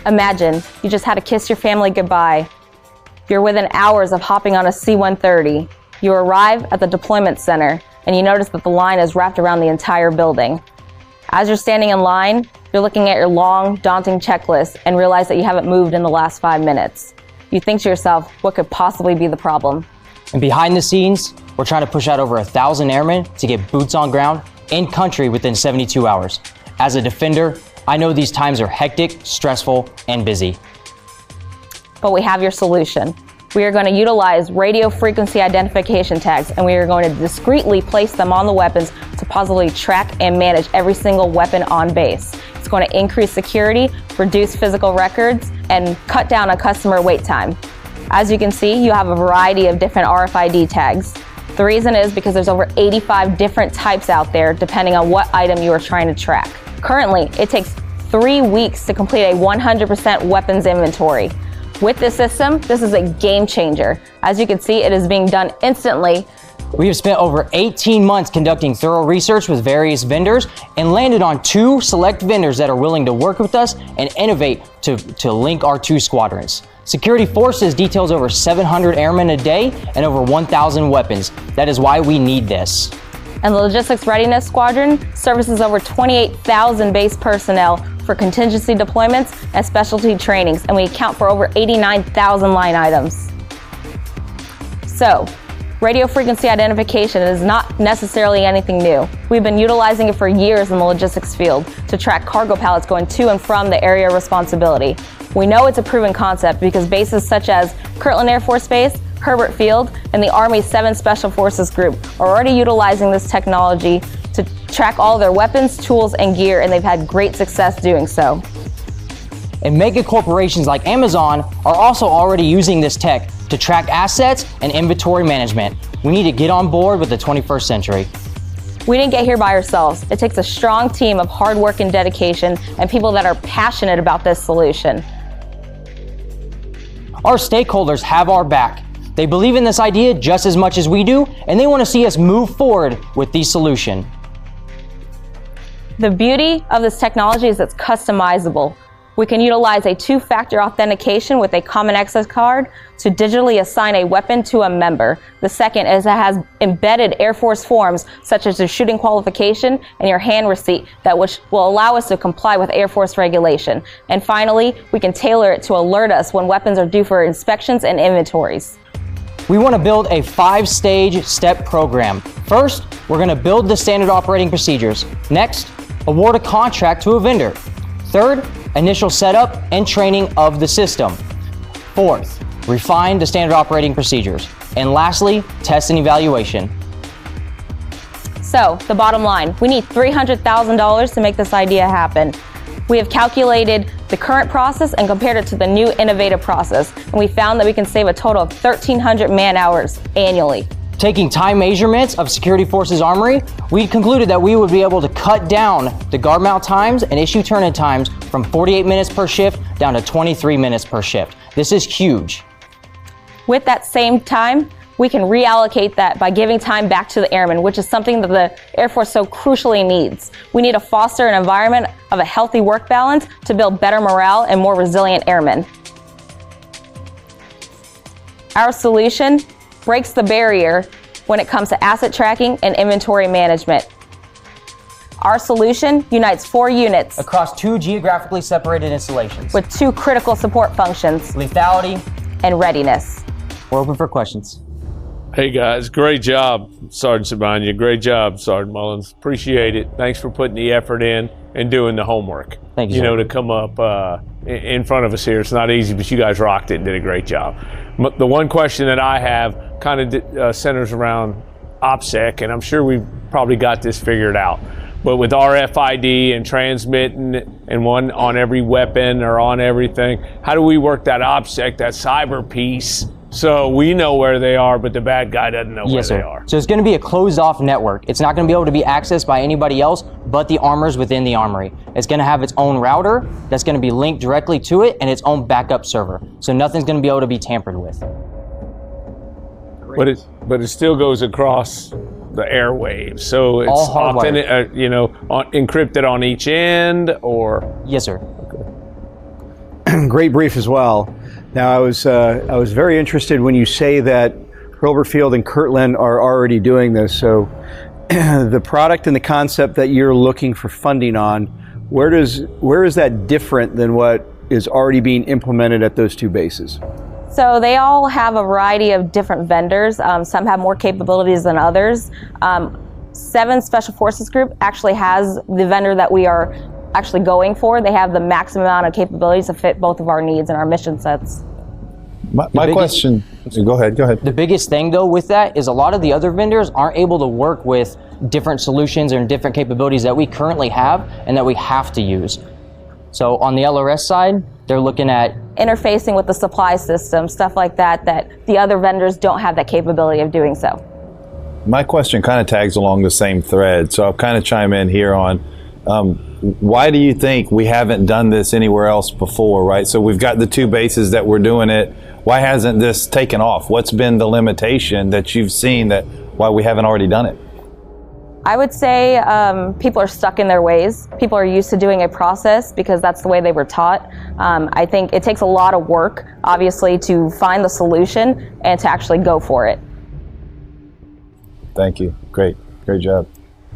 Imagine you just had to kiss your family goodbye. You're within hours of hopping on a C-130. You arrive at the deployment center and you notice that the line is wrapped around the entire building. As you're standing in line, you're looking at your long, daunting checklist and realize that you haven't moved in the last 5 minutes. You think to yourself, what could possibly be the problem? And behind the scenes, we're trying to push out over 1,000 airmen to get boots on ground in country within 72 hours. As a defender, I know these times are hectic, stressful, and busy. But we have your solution. We are going to utilize radio frequency identification tags, and we are going to discreetly place them on the weapons to positively track and manage every single weapon on base. It's going to increase security, reduce physical records, and cut down on customer wait time. As you can see, you have a variety of different RFID tags. The reason is because there's over 85 different types out there depending on what item you are trying to track. Currently, it takes 3 weeks to complete a 100% weapons inventory. With this system, this is a game changer. As you can see, it is being done instantly. We have spent over 18 months conducting thorough research with various vendors and landed on 2 select vendors that are willing to work with us and innovate to link our 2 squadrons. Security Forces details over 700 airmen a day and over 1,000 weapons. That is why we need this. And the Logistics Readiness Squadron services over 28,000 base personnel for contingency deployments and specialty trainings, and we account for over 89,000 line items. So, radio frequency identification is not necessarily anything new. We've been utilizing it for years in the logistics field to track cargo pallets going to and from the area of responsibility. We know it's a proven concept because bases such as Kirtland Air Force Base, Herbert Field, and the Army's 7th Special Forces Group are already utilizing this technology to track all their weapons, tools, and gear, and they've had great success doing so. And mega corporations like Amazon are also already using this tech to track assets and inventory management. We need to get on board with the 21st century. We didn't get here by ourselves. It takes a strong team of hard work and dedication and people that are passionate about this solution. Our stakeholders have our back. They believe in this idea just as much as we do, and they want to see us move forward with the solution. The beauty of this technology is it's customizable. We can utilize a 2-factor authentication with a common access card to digitally assign a weapon to a member. The second is it has embedded Air Force forms such as your shooting qualification and your hand receipt that which will allow us to comply with Air Force regulation. And finally, we can tailor it to alert us when weapons are due for inspections and inventories. We want to build a 5-stage step program. First, we're going to build the standard operating procedures. Next, award a contract to a vendor. Third, initial setup and training of the system. Fourth, refine the standard operating procedures. And lastly, test and evaluation. So, the bottom line, we need $300,000 to make this idea happen. We have calculated the current process and compared it to the new innovative process, and we found that we can save a total of 1,300 man-hours annually. Taking time measurements of Security Forces Armory, we concluded that we would be able to cut down the guard mount times and issue turn-in times from 48 minutes per shift down to 23 minutes per shift. This is huge. With that same time, we can reallocate that by giving time back to the airmen, which is something that the Air Force so crucially needs. We need to foster an environment of a healthy work balance to build better morale and more resilient airmen. Our solution breaks the barrier when it comes to asset tracking and inventory management. Our solution unites 4 units Across 2 geographically separated installations with 2 critical support functions, lethality and readiness. We're open for questions. Hey guys, great job, Sergeant Sabania. Great job, Sergeant Mullins. Appreciate it. Thanks for putting the effort in and doing the homework. Thank you, You know, sir. to come up in front of us here. It's not easy, but you guys rocked it and did a great job. The one question that I have kind of centers around OPSEC, and I'm sure we've probably got this figured out. But with RFID and transmitting and one on every weapon or on everything, how do we work that OPSEC, that cyber piece, so we know where they are, but the bad guy doesn't know where they are? So it's going to be a closed-off network. It's not going to be able to be accessed by anybody else but the armors within the armory. It's going to have its own router that's going to be linked directly to it and its own backup server. So nothing's going to be able to be tampered with. But it still goes across the airwaves, so it's All hardwired. encrypted on each end, or? Yes, sir. great brief as well. Now, I was very interested when you say that Hilberfield and Kirtland are already doing this. So the product and the concept that you're looking for funding on, where is that different than what is already being implemented at those two bases? So they all have a variety of different vendors. Some have more capabilities than others. 7 Special Forces Group actually has the vendor that we are actually going for. They have the maximum amount of capabilities to fit both of our needs and our mission sets. My question, go ahead. The biggest thing though with that is a lot of the other vendors aren't able to work with different solutions and different capabilities that we currently have and that we have to use. So on the LRS side, they're looking at interfacing with the supply system, stuff like that, that the other vendors don't have that capability of doing so. My question kind of tags along the same thread, so I'll kind of chime in here on why do you think we haven't done this anywhere else before, right? So we've got the 2 bases that we're doing it. Why hasn't this taken off? What's been the limitation that you've seen that why we haven't already done it? I would say people are stuck in their ways. People are used to doing a process because that's the way they were taught. I think it takes a lot of work, obviously, to find the solution and to actually go for it. Thank you. Great job.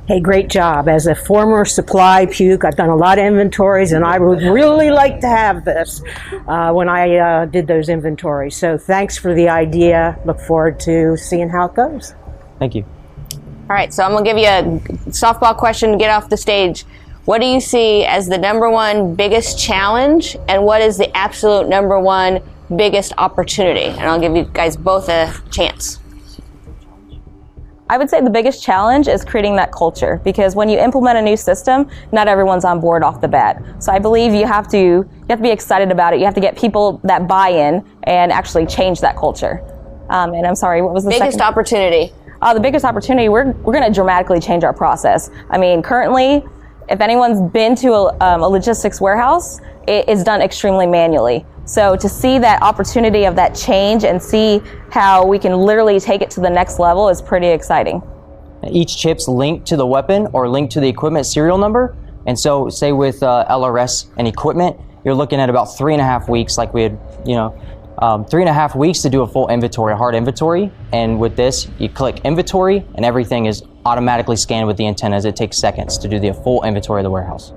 Hey, great job. As a former supply puke, I've done a lot of inventories, and I would really like to have this when I did those inventories. So thanks for the idea. Look forward to seeing how it goes. Thank you. All right, so I'm going to give you a softball question to get off the stage. What do you see as the #1 biggest challenge, and what is the absolute #1 biggest opportunity? And I'll give you guys both a chance. I would say the biggest challenge is creating that culture, because when you implement a new system, not everyone's on board off the bat. So I believe you have to be excited about it. You have to get people that buy in and actually change that culture. And I'm sorry, what was the biggest opportunity? The biggest opportunity, we're going to dramatically change our process. I mean, currently, if anyone's been to a logistics warehouse, it is done extremely manually. So to see that opportunity of that change and see how we can literally take it to the next level is pretty exciting. Each chip's linked to the weapon or linked to the equipment serial number. And so say with LRS and equipment, you're looking at about 3.5 weeks, like we had, 3.5 weeks to do a full inventory, a hard inventory. And with this, you click inventory and everything is automatically scanned with the antennas. It takes seconds to do the full inventory of the warehouse.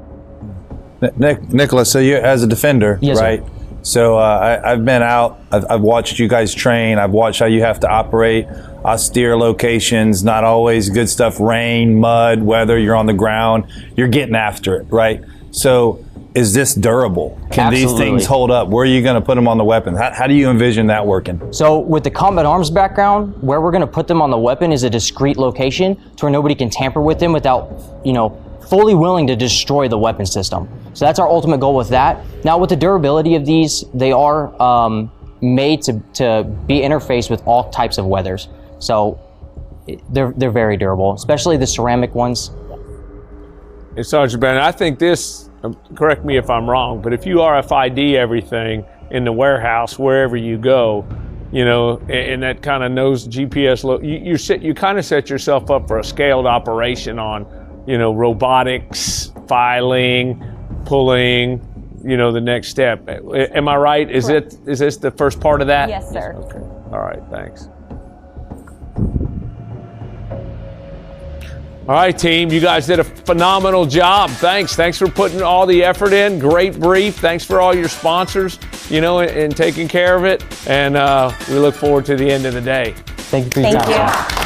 Nicholas, so you as a defender, yes, right? Sir. So I've been out, I've watched you guys train, I've watched how you have to operate austere locations, not always good stuff, rain, mud, weather, you're on the ground, you're getting after it, right? So is this durable? Can Absolutely. These things hold up? Where are you going to put them on the weapon? How do you envision that working? So with the combat arms background, where we're going to put them on the weapon is a discrete location to where nobody can tamper with them without, fully willing to destroy the weapon system. So that's our ultimate goal with that. Now with the durability of these, they are made to be interfaced with all types of weathers. So they're very durable, especially the ceramic ones. And Sergeant Bennett, I think this, correct me if I'm wrong, but if you RFID everything in the warehouse, wherever you go, and that kind of knows GPS, you kind of set yourself up for a scaled operation on, robotics, filing, pulling, the next step. Am I right? Is this the first part of that? Yes, sir. Okay. All right, thanks. All right, team, you guys did a phenomenal job. Thanks for putting all the effort in. Great brief. Thanks for all your sponsors, and taking care of it. And we look forward to the end of the day. Thank you for your time. Thank you.